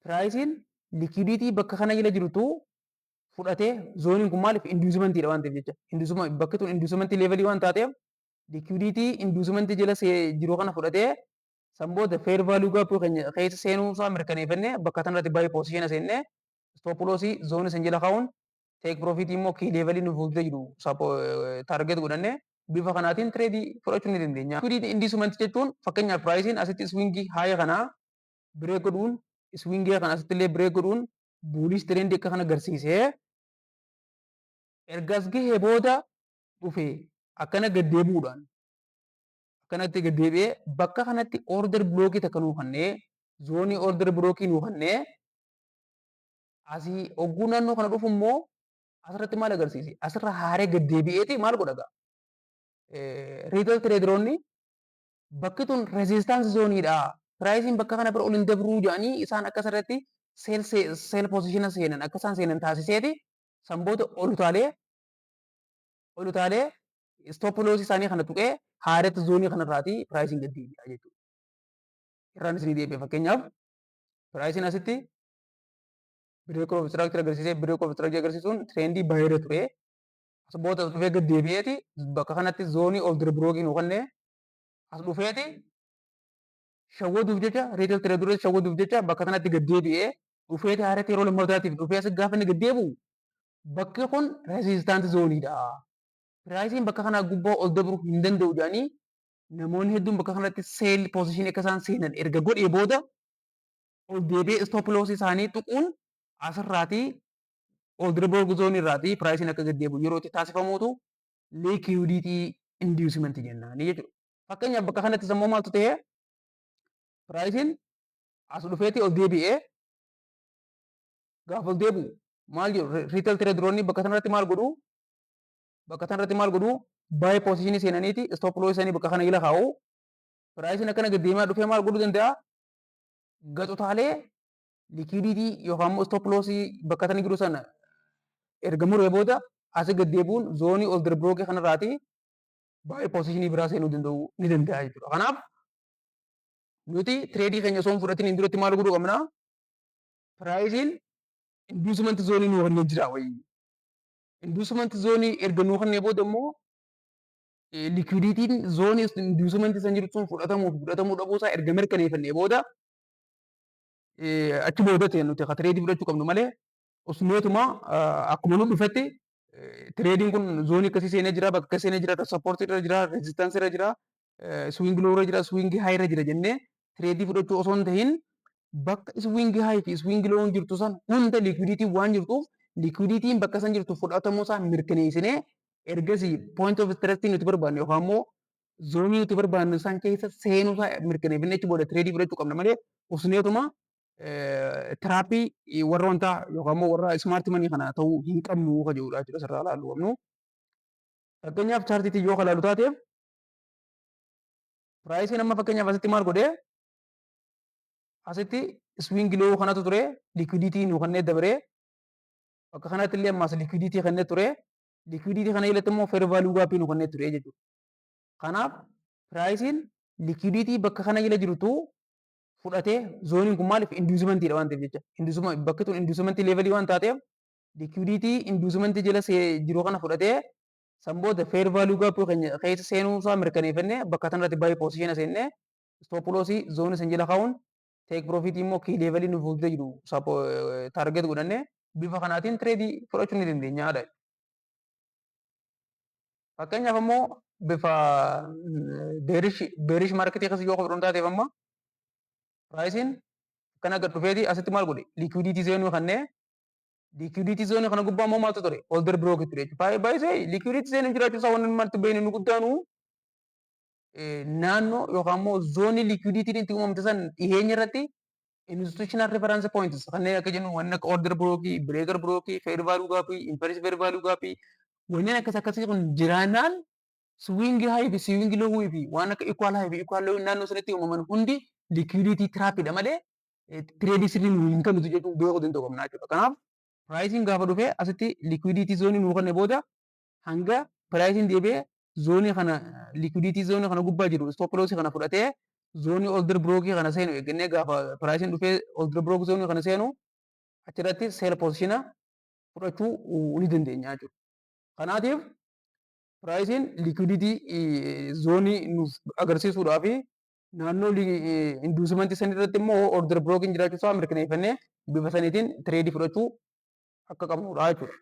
Piraayisiin likiiditii bakka kana jala jirutu fudhatee zooniin kun maaliif induusimentiidha waan ta'eef jecha. Bakki tun induusimentii leevalii waan taateef likiiditii induusimentii jala jiru kana fudhatee sanboota feer vaaluu gaappii keessa seenuu isaa mirkaneeffannee bakka kanarratti baay'ee poosishina seennee stoopuloosii zoonii san jala kaa'uun teek piroofitii immoo kii leevalii nu fuuldura jiru taarget godhannee bifa kanaatiin tireedii fudhachuu ni dandeenya. Liquidity inducement jechuun fakkeenyaaf piraayisiin asitti iswingii haaya kanaa bireek godhuun iswingii kana asitti illee bireek godhuun buuliis tireendii akka kana agarsiisee ergas gahee booda dhufee akkana gaddeebuudhaan akkanatti gaddeebi'ee bakka kanatti order blookii takka nuu kennee zoonii order blookii nuu kennee asii ogguu naannoo kana dhufu immoo asirratti maal agarsiise? Asirra haaree gaddeebi'eeti maal godha gaa? Riitel tireediroonni bakki tun rezistaansi zooniidha. Piraayisiin bakka kana bira ol hin dabruu jedhanii isaan akka asirratti seel poozishina seenan akka isaan seenan taasiseeti sanboota ol utaalee stoopuloosii isaanii kana tuqee haaretti zoonii kanarraati piraayisiin gaddeebi'a jechuudha. Irraan isinii deebi'e fakkeenyaaf piraayisiin asitti bireek oof istiraakchar agarsiisee bireek oof istiraakchar agarsiisuun tireendii baay'ee ture. As booda dhufee gaddeebi'eeti bakka kanatti zoonii ol dirbirookii nu kennee as dhufeeti shawwaduuf jecha riitel tireediroota shawwaduuf jecha bakka kanatti gaddeebi'ee dhufeeti haaretti yeroo lammataatiif dhufee as gaafa inni gaddeebi'u bakki kun rezistaanti zooniidha. Piraayisiin bakka kanaa gubbaa ol dabruu hin danda'u jedhanii namoonni hedduun bakka kanatti seel poozishinii akka isaan seenan erga godhee booda ol deebi'ee stoopuloosii isaanii tuquun asirraatii ol dirbirook zoonii irraatii piraayisiin akka gaddeebi'u yeroo itti taasifamuutu liquidity inducement jennaan jechuudha. Fakkeenyaaf bakka kanatti immoo maaltu ta'ee piraayisiin as dhufeetii ol deebi'ee gaafa ol deebi'u maal jedhu riitel tireediroonni bakka kanarratti maal godhuu? Bakka kanarratti maal godhuu? Baay'ee poozishinii seenaniiti stoopuloosii isaanii bakka kana jala kaa'u. Piraayisiin akkana gaddeemaa dhufee maal godhuu danda'a? Gaxotaalee likiiditii yookaan immoo stoopuloosii bakka tani jiru sana erga muree booda asii gaddeebuun zoonii ol dirbirookii kanarraati baay'ee poozishinii biraa seenuu danda'u ni danda'a jechuudha. Kanaaf nuti tireedii keenya osoo hin fudhatiin hin duratti maal godhuu qabna? Piraayisiin induusimenti zoonii nuu kennee jira wayii. Induusimenti zoonii erga nuu kennee booda immoo likiiditiin zoonii induusimenti san jiru sun fudhatamuu dhabuusaa erga mirkaneeffannee booda achi booda ta'e nuti akka tireedii fudhachuu qabnu malee osummeetuma akkuma nu dhufetti tireediin kun zoonii akkasii seenee jira bakka akkasii seenee jira sappoortii irra jira reezistaansii irra jira swiingi loo irra jira swiingi haay irra jira jennee tireedii fudhachuu osoo hin tahin bakka swiingi haay fi swiingi loo jirtu san hunda likiiditiin waan jirtuuf likiiditiin bakka san jirtu fudhatamuu isaa mirkaneessinee ergasii point of interest nuti barbaanne yookaan immoo zoonii nuti barbaanne san keessa seenuu isaa mirkaneeffannee achi booda tireedii fudhachuu qabna malee osummeetuma tiraappii warra wantaa yookaan immoo warra ismaartii manii kana ta'uu hin qabnu ka jedhudha jechuudha sirraa ilaallu qabnu. Fakkeenyaaf chaartiitii yoo ilaallu taateef piraayisiin amma fakkeenyaaf asitti maal godhee asitti iswiingi loo kanatu ture likiiditii nu kannee dabaree bakka kanatti illee ammaas likiiditii kannee ture likiiditii kana jalatti immoo feer vaaluu gaappii nu kannee ture jechuudha. Kanaaf piraayisiin likiiditii bakka kana jala jirutu fudhatee zooniin kun maaliif induusimentiidha waan ta'eef jecha. Bakki tun induusimentii leevalii waan taateef likiiditii induusimentii jala jiru kana fudhatee sanboota feer vaaluu gaappii keessa seenuu isaa mirkaneeffannee bakka kanarratti baay'ee poozishina seennee stoopuloosii zoonii san jala kaa'uun teek piroofitii immoo kii leevalii nu fuuldura jiru taarget godhannee bifa kanaatiin tireedii fudhachuu ni dandeenya. Fakkeenyaaf immoo bifa beerish maarketii akkasii yoo fudhannu taateef amma piraayisiin akkana gad dhufeeti asitti maal godhe likiiditii zoonii kannee likiiditii zoonii kana gubbaa immoo maaltu ture ol dirbirookii ture jechuudha. Baay'ee likiiditii zoonii jiraachuu isaa waan maaltu beeknu nu guddaanu naannoo yookaan immoo zoonii likiiditiin itti uumamte san dhiheenya irratti institutional reference points kanneen akka jennu waan akka order blockii, breaker blockii, fair value gaappii, impulse fair value gaappii wanneen akkas akkasii kun jiraannaan swing high fi swing low fi waan akka equal high fi equal low naannoo sanatti uumaman hundi liquidity trap dha malee trade sirriin hin kennitu jechuun beekuu danda'u qabna jechuudha. Kanaaf pricing gaafa dhufee asitti liquidity zone nuu kenne booda hanga pricing deebi'ee zoonii kana liquidity zone kana gubbaa jiru stop loss kana fudhatee zoonii order brookii kana seenu eeggannee gaafa piraayisiin dhufee order brook zoonii kana seenu achirratti seel poozishina fudhachuu ni dandeenya jechuudha. Kanaatiif piraayisiin liquiditii zoonii nuuf agarsiisuudhaa fi naannoo induusimentii san irratti immoo order brookiin jiraachuu isaa mirkaneeffannee bifa saniitiin tireedii fudhachuu akka qabnudha jechuudha.